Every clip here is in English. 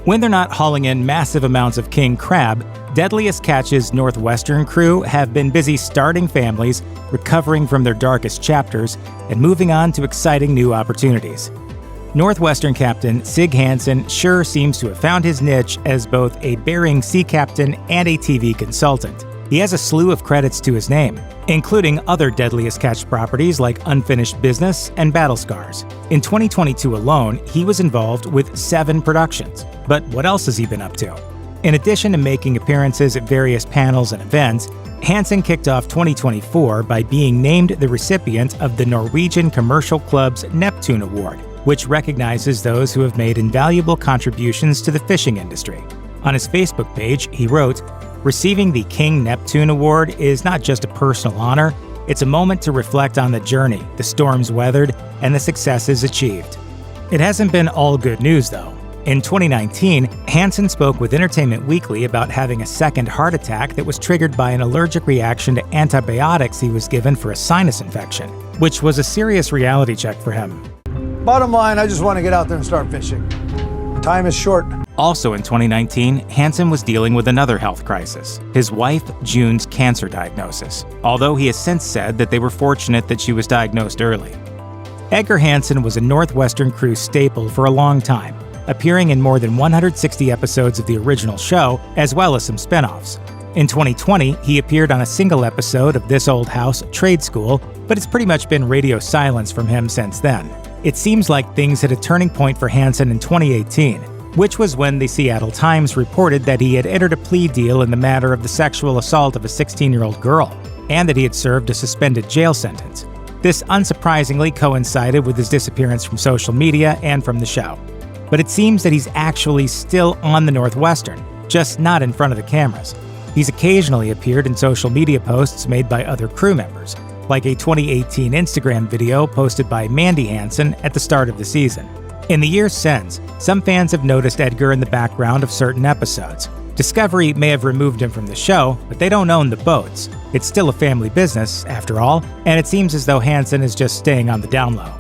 When they're not hauling in massive amounts of king crab, Deadliest Catch's Northwestern crew have been busy starting families, recovering from their darkest chapters, and moving on to exciting new opportunities. Northwestern captain Sig Hansen sure seems to have found his niche as both a Bering Sea captain and a TV consultant. He has a slew of credits to his name, including other Deadliest Catch properties like Unfinished Business and Battle Scars. In 2022 alone, he was involved with 7 productions. But what else has he been up to? In addition to making appearances at various panels and events, Hansen kicked off 2024 by being named the recipient of the Norwegian Commercial Club's Neptune Award, which recognizes those who have made invaluable contributions to the fishing industry. On his Facebook page, he wrote, "Receiving the King Neptune Award is not just a personal honor, it's a moment to reflect on the journey, the storms weathered, and the successes achieved." It hasn't been all good news, though. In 2019, Hansen spoke with Entertainment Weekly about having a second heart attack that was triggered by an allergic reaction to antibiotics he was given for a sinus infection, which was a serious reality check for him. Bottom line, I just want to get out there and start fishing. Time is short. Also in 2019, Hansen was dealing with another health crisis, his wife June's cancer diagnosis, although he has since said that they were fortunate that she was diagnosed early. Edgar Hansen was a Northwestern crew staple for a long time, appearing in more than 160 episodes of the original show, as well as some spin-offs. In 2020, he appeared on a single episode of This Old House Trade School, but it's pretty much been radio silence from him since then. It seems like things hit a turning point for Hansen in 2018, which was when the Seattle Times reported that he had entered a plea deal in the matter of the sexual assault of a 16-year-old girl, and that he had served a suspended jail sentence. This unsurprisingly coincided with his disappearance from social media and from the show. But it seems that he's actually still on the Northwestern, just not in front of the cameras. He's occasionally appeared in social media posts made by other crew members, like a 2018 Instagram video posted by Mandy Hansen at the start of the season. In the years since, some fans have noticed Edgar in the background of certain episodes. Discovery may have removed him from the show, but they don't own the boats. It's still a family business, after all, and it seems as though Hansen is just staying on the down low.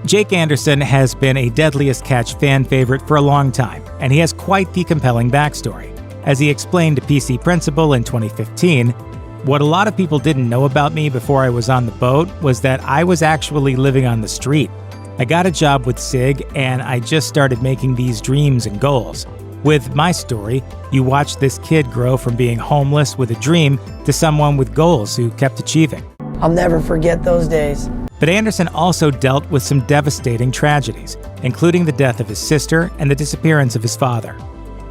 Jake Anderson has been a Deadliest Catch fan favorite for a long time, and he has quite the compelling backstory. As he explained to PC Principal in 2015, "What a lot of people didn't know about me before I was on the boat was that I was actually living on the street. I got a job with Sig, and I just started making these dreams and goals. With my story, you watch this kid grow from being homeless with a dream to someone with goals who kept achieving." I'll never forget those days. But Anderson also dealt with some devastating tragedies, including the death of his sister and the disappearance of his father.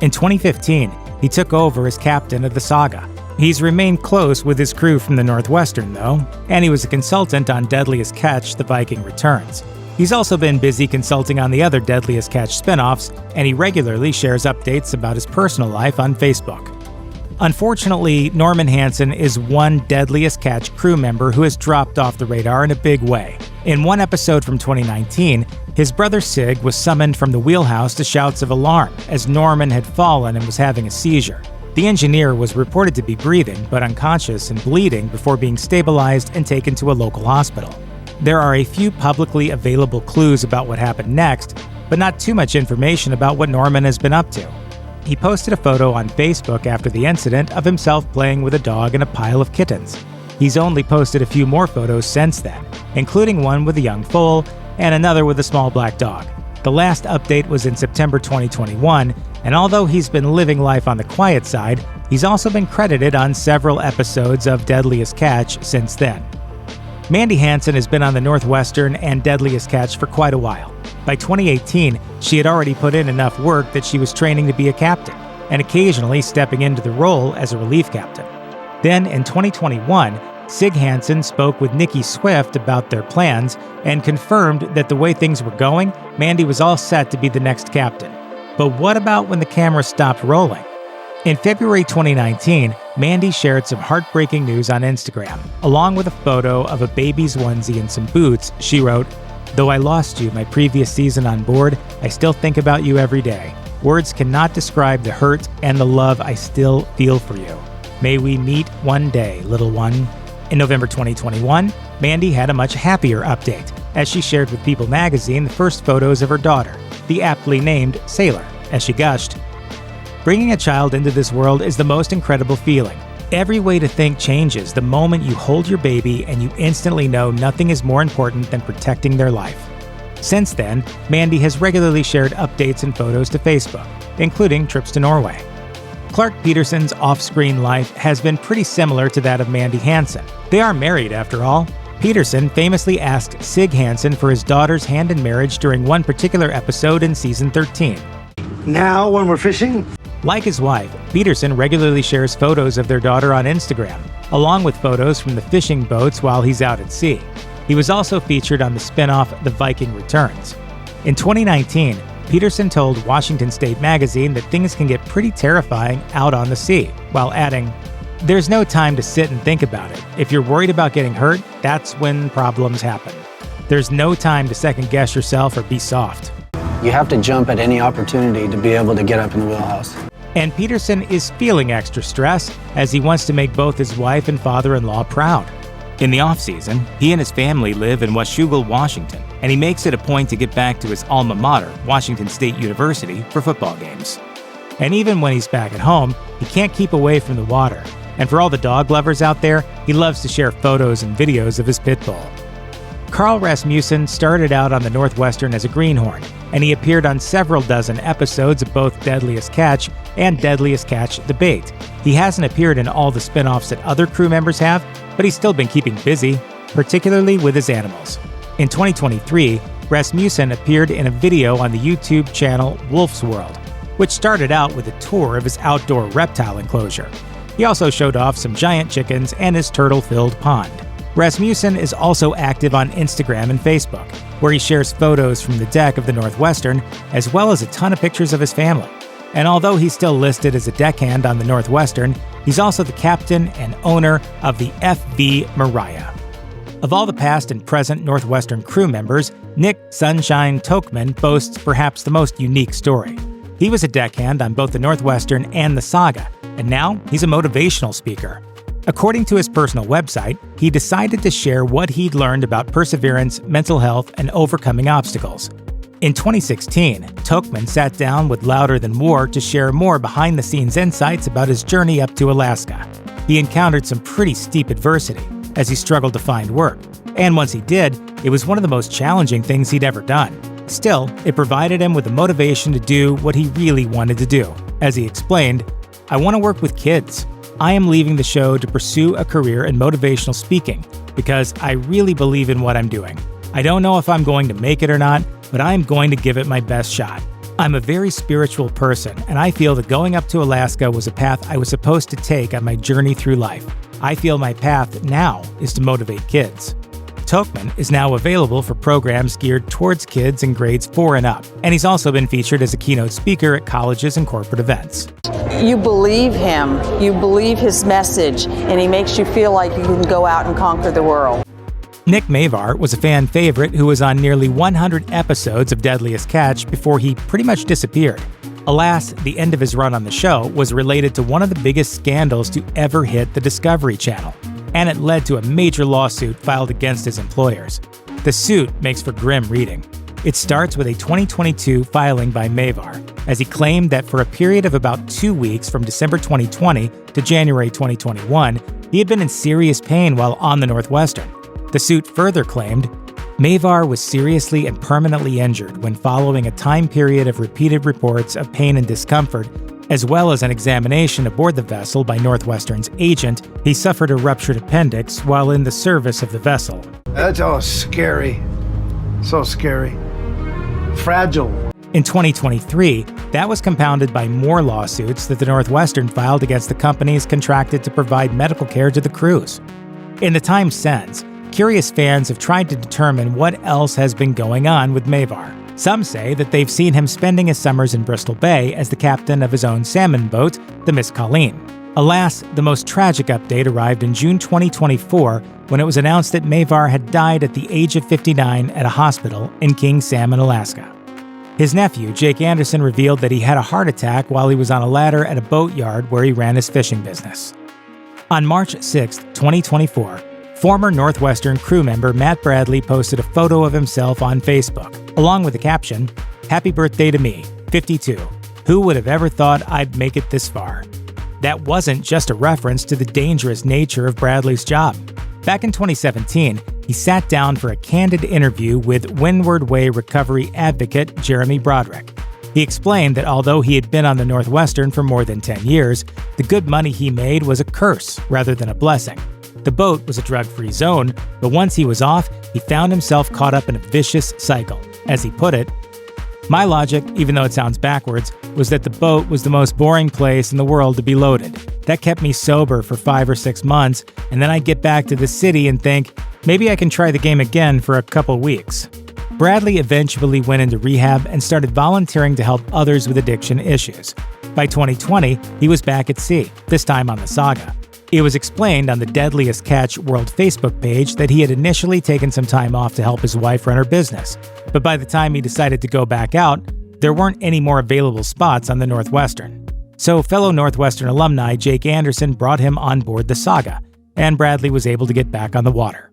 In 2015, he took over as captain of the Saga. He's remained close with his crew from the Northwestern, though, and he was a consultant on Deadliest Catch: The Viking Returns. He's also been busy consulting on the other Deadliest Catch spin-offs, and he regularly shares updates about his personal life on Facebook. Unfortunately, Norman Hansen is one Deadliest Catch crew member who has dropped off the radar in a big way. In one episode from 2019, his brother Sig was summoned from the wheelhouse to shouts of alarm as Norman had fallen and was having a seizure. The engineer was reported to be breathing but unconscious and bleeding before being stabilized and taken to a local hospital. There are a few publicly available clues about what happened next, but not too much information about what Norman has been up to. He posted a photo on Facebook after the incident of himself playing with a dog and a pile of kittens. He's only posted a few more photos since then, including one with a young foal and another with a small black dog. The last update was in September 2021, and although he's been living life on the quiet side, he's also been credited on several episodes of Deadliest Catch since then. Mandy Hansen has been on the Northwestern and Deadliest Catch for quite a while. By 2018, she had already put in enough work that she was training to be a captain, and occasionally stepping into the role as a relief captain. Then, in 2021, Sig Hansen spoke with Nikki Swift about their plans and confirmed that the way things were going, Mandy was all set to be the next captain. But what about when the camera stopped rolling? In February 2019, Mandy shared some heartbreaking news on Instagram. Along with a photo of a baby's onesie and some boots, she wrote, "Though I lost you my previous season on board, I still think about you every day. Words cannot describe the hurt and the love I still feel for you. May we meet one day, little one." In November 2021, Mandy had a much happier update, as she shared with People magazine the first photos of her daughter, the aptly named Sailor. as she gushed, "Bringing a child into this world is the most incredible feeling. Every way to think changes the moment you hold your baby and you instantly know nothing is more important than protecting their life." Since then, Mandy has regularly shared updates and photos to Facebook, including trips to Norway. Clark Pederson's off-screen life has been pretty similar to that of Mandy Hansen. They are married, after all. Pederson famously asked Sig Hansen for his daughter's hand in marriage during one particular episode in season 13. Now, when we're fishing? Like his wife, Pederson regularly shares photos of their daughter on Instagram, along with photos from the fishing boats while he's out at sea. He was also featured on the spin-off The Viking Returns. In 2019, Pederson told Washington State Magazine that things can get pretty terrifying out on the sea, while adding, "There's no time to sit and think about it. If you're worried about getting hurt, that's when problems happen. There's no time to second-guess yourself or be soft." You have to jump at any opportunity to be able to get up in the wheelhouse. And Pederson is feeling extra stress as he wants to make both his wife and father-in-law proud. In the off-season, he and his family live in Washougal, Washington, and he makes it a point to get back to his alma mater, Washington State University, for football games. And even when he's back at home, he can't keep away from the water. And for all the dog lovers out there, he loves to share photos and videos of his pit bull. Karl Rasmussen started out on the Northwestern as a greenhorn, and he appeared on several dozen episodes of both Deadliest Catch and Deadliest Catch The Bait. He hasn't appeared in all the spin-offs that other crew members have, but he's still been keeping busy, particularly with his animals. In 2023, Rasmussen appeared in a video on the YouTube channel Wolf's World, which started out with a tour of his outdoor reptile enclosure. He also showed off some giant chickens and his turtle-filled pond. Rasmussen is also active on Instagram and Facebook, where he shares photos from the deck of the Northwestern, as well as a ton of pictures of his family. And although he's still listed as a deckhand on the Northwestern, he's also the captain and owner of the FV Mariah. Of all the past and present Northwestern crew members, Nick "Sunshine" Tokman boasts perhaps the most unique story. He was a deckhand on both the Northwestern and the Saga, and now he's a motivational speaker. According to his personal website, he decided to share what he'd learned about perseverance, mental health, and overcoming obstacles. In 2016, Tokman sat down with Louder Than War to share more behind-the-scenes insights about his journey up to Alaska. He encountered some pretty steep adversity as he struggled to find work, and once he did, it was one of the most challenging things he'd ever done. Still, it provided him with the motivation to do what he really wanted to do. As he explained, "I want to work with kids. I am leaving the show to pursue a career in motivational speaking because I really believe in what I'm doing. I don't know if I'm going to make it or not, but I'm going to give it my best shot. I'm a very spiritual person, and I feel that going up to Alaska was a path I was supposed to take on my journey through life. I feel my path now is to motivate kids." Tokman is now available for programs geared towards kids in grades 4 and up, and he's also been featured as a keynote speaker at colleges and corporate events. You believe him, you believe his message, and he makes you feel like you can go out and conquer the world. Nick Mavar was a fan favorite who was on nearly 100 episodes of Deadliest Catch before he pretty much disappeared. Alas, the end of his run on the show was related to one of the biggest scandals to ever hit the Discovery Channel, and it led to a major lawsuit filed against his employers. The suit makes for grim reading. It starts with a 2022 filing by Mavar, as he claimed that for a period of about 2 weeks from December 2020 to January 2021, he had been in serious pain while on the Northwestern. The suit further claimed, Mavar was seriously and permanently injured when following a time period of repeated reports of pain and discomfort, as well as an examination aboard the vessel by Northwestern's agent. He suffered a ruptured appendix while in the service of the vessel. That's all scary. So scary. Fragile. In 2023, that was compounded by more lawsuits that the Northwestern filed against the companies contracted to provide medical care to the crews. In the time since, curious fans have tried to determine what else has been going on with Mavar. Some say that they've seen him spending his summers in Bristol Bay as the captain of his own salmon boat, the Miss Colleen. Alas, the most tragic update arrived in June 2024 when it was announced that Mavar had died at the age of 59 at a hospital in King Salmon, Alaska. His nephew, Jake Anderson, revealed that he had a heart attack while he was on a ladder at a boatyard where he ran his fishing business. On March 6, 2024, former Northwestern crew member Matt Bradley posted a photo of himself on Facebook, along with the caption, "Happy birthday to me, 52. Who would have ever thought I'd make it this far? That wasn't just a reference to the dangerous nature of Bradley's job. Back in 2017, he sat down for a candid interview with Windward Way recovery advocate Jeremy Broderick. He explained that although he had been on the Northwestern for more than 10 years, the good money he made was a curse rather than a blessing. The boat was a drug-free zone, but once he was off, he found himself caught up in a vicious cycle. As he put it, "My logic, even though it sounds backwards, was that the boat was the most boring place in the world to be loaded. That kept me sober for 5 or 6 months, and then I'd get back to the city and think, maybe I can try the game again for a couple weeks." Bradley eventually went into rehab and started volunteering to help others with addiction issues. By 2020, he was back at sea, this time on the Saga. It was explained on the Deadliest Catch World Facebook page that he had initially taken some time off to help his wife run her business, but by the time he decided to go back out, there weren't any more available spots on the Northwestern. So fellow Northwestern alumni Jake Anderson brought him on board the Saga, and Bradley was able to get back on the water.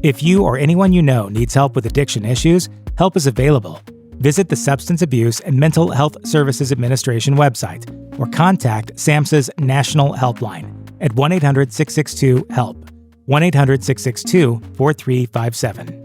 If you or anyone you know needs help with addiction issues, help is available. Visit the Substance Abuse and Mental Health Services Administration website or contact SAMHSA's National Helpline at 1-800-662-HELP, 1-800-662-4357.